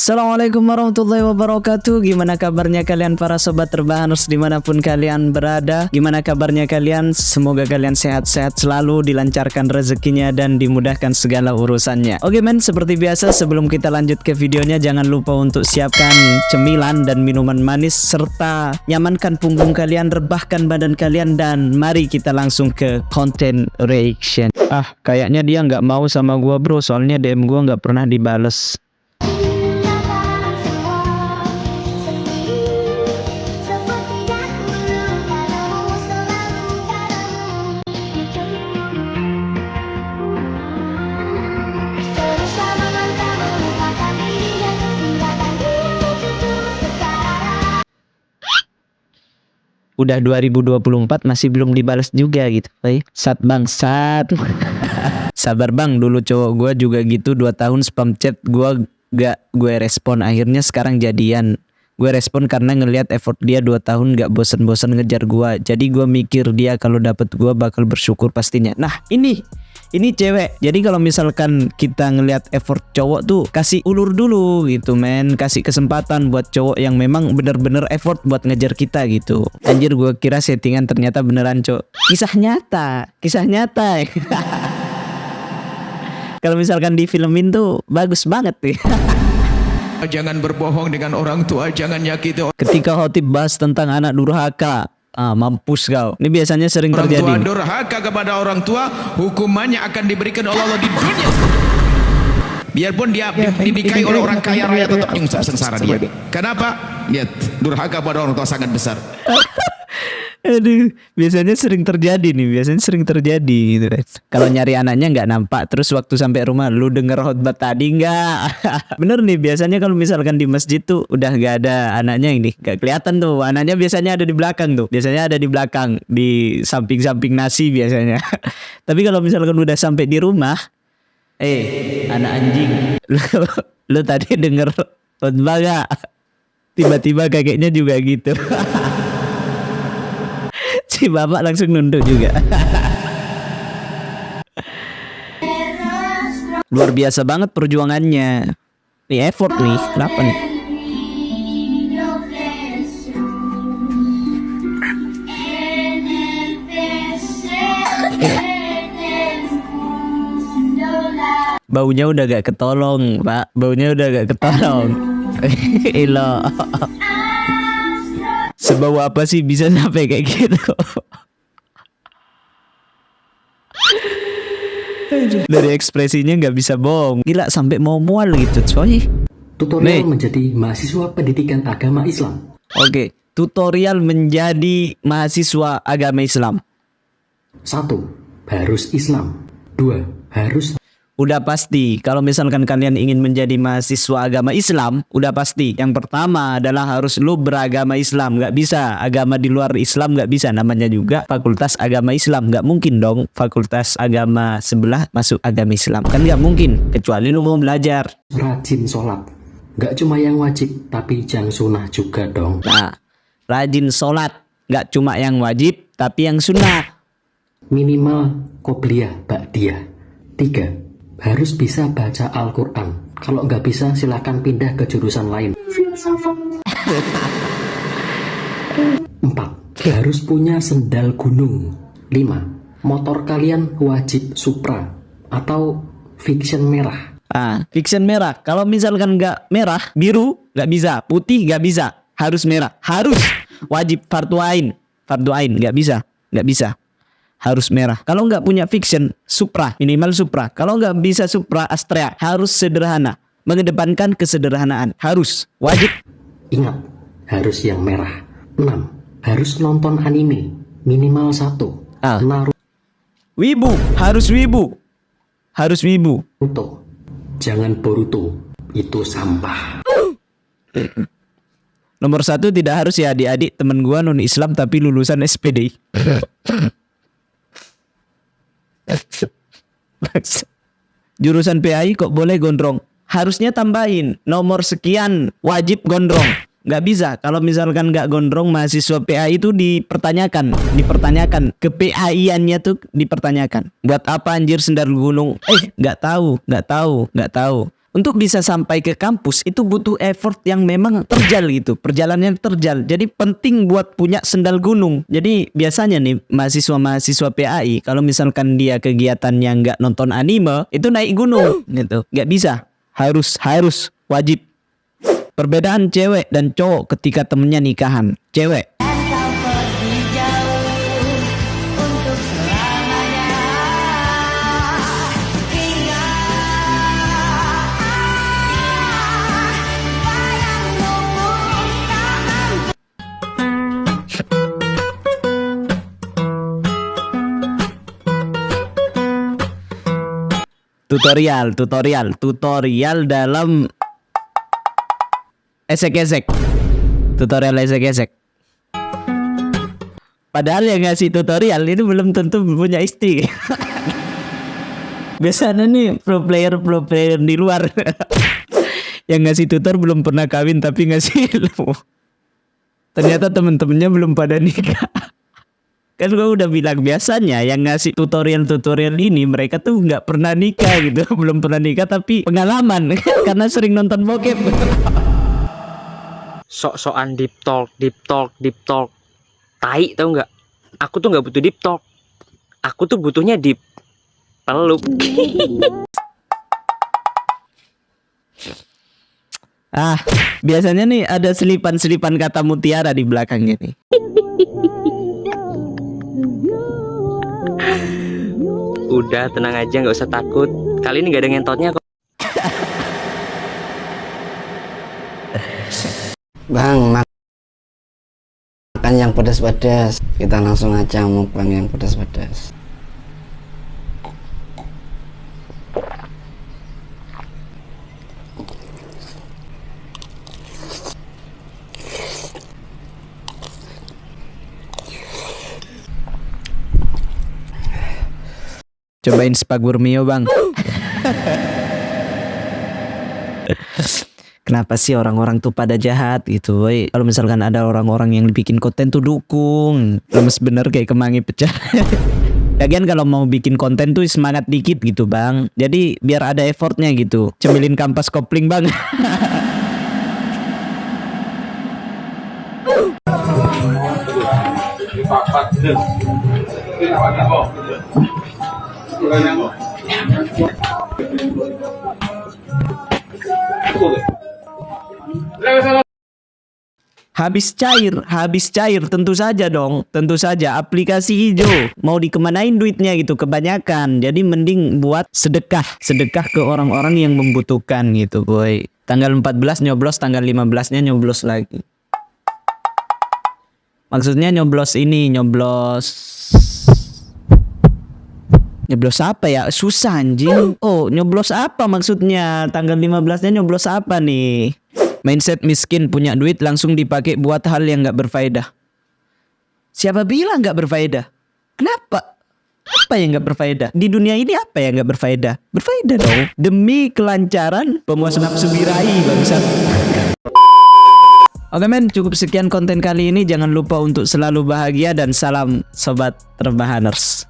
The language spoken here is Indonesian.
Assalamualaikum warahmatullahi wabarakatuh. Gimana kabarnya kalian para sobat Rebahaners dimanapun kalian berada? Gimana kabarnya kalian? Semoga kalian sehat-sehat selalu, dilancarkan rezekinya dan dimudahkan segala urusannya. Oke men, seperti biasa sebelum kita lanjut ke videonya, jangan lupa untuk siapkan cemilan dan minuman manis, serta nyamankan punggung kalian, rebahkan badan kalian, dan mari kita langsung ke konten reaction. Kayaknya dia nggak mau sama gua bro, soalnya DM gua nggak pernah dibales. Udah 2024 masih belum dibalas juga gitu. Sat bangsat. Sabar bang, dulu cowok gue juga gitu, 2 tahun spam chat gue gak gue respon, akhirnya sekarang jadian. Gue respon karena ngelihat effort dia 2 tahun gak bosen-bosen ngejar gue. Jadi gue mikir dia kalau dapet gue bakal bersyukur pastinya. Nah ini cewek. Jadi kalau misalkan kita ngelihat effort cowok tuh, kasih ulur dulu gitu men. Kasih kesempatan buat cowok yang memang bener-bener effort buat ngejar kita gitu. Anjir, gue kira settingan, ternyata beneran cowok. Kisah nyata. Kalau misalkan di filmin tuh bagus banget nih. Jangan berbohong dengan orang tua, jangan nyakiti Ketika khotib bahas tentang anak durhaka, mampus kau. Ini biasanya sering orang terjadi. tua. Durhaka kepada orang tua, hukumannya akan diberikan oleh Allah di dunia. Biarpun dia dinikahi oleh orang kaya raya, tetap nyungsep sengsara dia. Kenapa? Lihat, durhaka pada orang tua sangat besar. Aduh, biasanya sering terjadi gitu. Kalau nyari anaknya nggak nampak, terus waktu sampai rumah, lu denger khotbah tadi nggak? Bener nih, biasanya kalau misalkan di masjid tuh udah nggak ada anaknya, ini nggak kelihatan tuh anaknya, biasanya ada di belakang tuh, di samping nasi biasanya. Tapi kalau misalkan udah sampai di rumah, anak anjing, lu tadi denger khotbah nggak? Tiba-tiba kakeknya juga gitu. Si bapak langsung nunduk juga. Luar biasa banget perjuangannya. Nih effort nih, kenapa nih? Baunya udah gak ketolong, Pak. Elo. Sebau apa sih bisa sampai kayak gitu? Dari ekspresinya nggak bisa bohong. Gila, sampai mau mual gitu coy. Tutorial menjadi mahasiswa pendidikan agama Islam. Oke, tutorial menjadi mahasiswa agama Islam. 1. Harus Islam. 2. Harus. Udah pasti, kalau misalkan kalian ingin menjadi mahasiswa agama Islam, udah pasti. Yang pertama adalah harus lu beragama Islam. Gak bisa agama di luar Islam, gak bisa. Namanya juga fakultas agama Islam. Gak mungkin dong fakultas agama sebelah masuk agama Islam. Kan gak mungkin, kecuali lu mau belajar. Rajin sholat. Gak cuma yang wajib, tapi yang sunnah juga dong. Nah, rajin sholat. Gak cuma yang wajib, tapi yang sunnah. Minimal qobliyah ba'diyah. 3. Harus bisa baca Al-Quran. Kalau nggak bisa silakan pindah ke jurusan lain. 4. Harus punya sendal gunung. 5. Motor kalian wajib Supra atau Fiction merah. Fiction merah. Kalau misalkan nggak merah, biru nggak bisa, putih nggak bisa, harus merah. Harus wajib fardu ain, nggak bisa. Harus merah. Kalau nggak punya Fiction, Supra, minimal Supra. Kalau nggak bisa Supra, Astrea. Harus sederhana, mengedepankan kesederhanaan. Harus, wajib. Ingat, harus yang merah. 6. Harus nonton anime, minimal 1. Naruto. Wibu, harus wibu. Jangan Boruto, itu sampah. Nomor 1 tidak harus ya adik-adik. Temen gua non Islam tapi lulusan SPD. Jurusan PAI kok boleh gondrong? Harusnya tambahin nomor sekian wajib gondrong. Nggak bisa. Kalau misalkan nggak gondrong, mahasiswa PAI itu dipertanyakan. Ke PAI-annya tuh dipertanyakan. Buat apa anjir sendal gunung? Nggak tahu. Untuk bisa sampai ke kampus itu butuh effort yang memang terjal gitu, perjalanannya terjal. Jadi penting buat punya sendal gunung. Jadi biasanya nih mahasiswa-mahasiswa PAI kalau misalkan dia kegiatannya nggak nonton anime, itu naik gunung gitu. Nggak bisa, harus wajib. Perbedaan cewek dan cowok ketika temennya nikahan. Cewek tutorial dalam esek-esek. Tutorial esek-esek. Padahal yang ngasih tutorial itu belum tentu punya istri. Biasanya nih pro player di luar. Yang ngasih tutor belum pernah kawin tapi ngasih ilmu. Ternyata temen-temennya belum pada nikah. Kan gue udah bilang biasanya yang ngasih tutorial ini mereka tuh nggak pernah nikah gitu. Belum pernah nikah tapi pengalaman karena sering nonton bokep. Sok-sokan deep talk. Tai tau nggak? Aku tuh nggak butuh deep talk. Aku tuh butuhnya deep peluk. Biasanya nih ada selipan kata mutiara di belakangnya nih. Udah tenang aja, nggak usah takut. Kali ini nggak ada ngentotnya kok. Bang, makan yang pedas-pedas. Kita langsung aja mukbang yang pedas-pedas. Cobain spagur mio bang. Kenapa sih orang-orang tuh pada jahat gitu, woy? Kalau misalkan ada orang-orang yang bikin konten tuh dukung, lemes bener kayak kemangi pecah. Lagian kalau mau bikin konten tuh semangat dikit gitu bang. Jadi biar ada effortnya gitu. Cemilin kampas kopling bang. Habis cair, tentu saja dong, tentu saja aplikasi hijau mau dikemanain duitnya gitu kebanyakan. Jadi mending buat sedekah ke orang-orang yang membutuhkan gitu boy. Tanggal 14 nyoblos, tanggal 15-nya nyoblos lagi. Maksudnya nyoblos apa ya? Susah anjing. Oh, nyoblos apa maksudnya? Tanggal 15-nya nyoblos apa nih? Mindset miskin, punya duit langsung dipakai buat hal yang gak berfaedah. Siapa bilang gak berfaedah? Kenapa? Apa yang gak berfaedah? Di dunia ini apa yang gak berfaedah? Berfaedah dong. Demi kelancaran pemuas nafsu birahi bangsat. Oke men, cukup sekian konten kali ini. Jangan lupa untuk selalu bahagia dan salam sobat rebahaners.